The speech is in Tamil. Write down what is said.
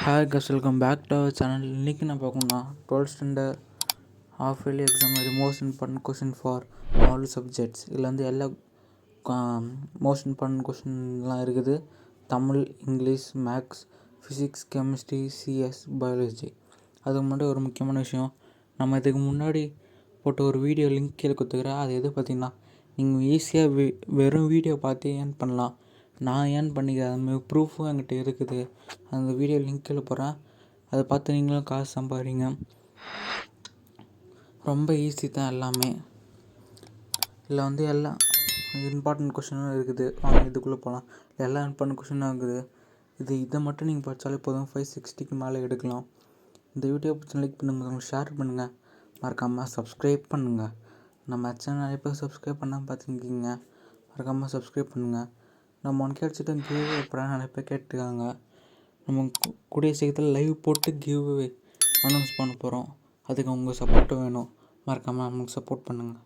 Hi guys welcome back to our channel. இன்றைக்கி நான் பார்க்கணுன்னா 12th standard half yearly exam most important question for all subjects. இதில் வந்து எல்லா மோஸ்ட் இம்பார்ட்டன்ட் கொஷின்லாம் இருக்குது. Tamil, English, maths, physics, chemistry, CS, biology. அதுக்கு முன்னாடி ஒரு முக்கியமான விஷயம், நம்ம இதுக்கு முன்னாடி போட்ட ஒரு வீடியோ லிங்க் கீழே கொடுத்துக்கிறேன். அது எது பார்த்திங்கன்னா, நீங்கள் ஈஸியாக வெறும் வீடியோ பார்த்து ஏர்ன் பண்ணலாம். நான் ஏர்ன் பண்ணிக்கிறேன், அதுமாதிரி ப்ரூஃபும் என்கிட்ட இருக்குது. அந்த வீடியோ லிங்க் கீழே போகிறேன், அதை பார்த்து நீங்களும் காசு சம்பாதிங்க. ரொம்ப ஈஸி தான் எல்லாமே. இதில் வந்து எல்லாம் இம்பார்ட்டன்ட் கொஷினும் இருக்குது. வாங்க இதுக்குள்ளே போகலாம். எல்லாம் இம்பார்ட்டன்ட் கொஷினும் இருக்குது. இதை மட்டும் நீங்கள் படித்தாலே போதும், 560க்கு மேலே எடுக்கலாம். இந்த வீடியோ பிடிச்சி லைக் பண்ணுங்கள், ஷேர் பண்ணுங்கள், மறக்காமல் சப்ஸ்கிரைப் பண்ணுங்கள். நம்ம சேனல் நிறைய பேர் சப்ஸ்கிரைப் பண்ணாமல் பார்த்துக்கிங்க, மறக்காமல் சப்ஸ்கிரைப் பண்ணுங்கள். நம்ம 1K அடிச்சுட்டு கிவ் எப்படா நிறைய பேர் கேட்டுருக்காங்க. நம்ம கூடிய சீக்கிரத்தில் லைவ் போட்டு கிவ் அனௌன்ஸ் பண்ண போகிறோம். அதுக்கு உங்கள் சப்போர்ட்டும் வேணும். மறக்காமல் நமக்கு சப்போர்ட் பண்ணுங்கள்.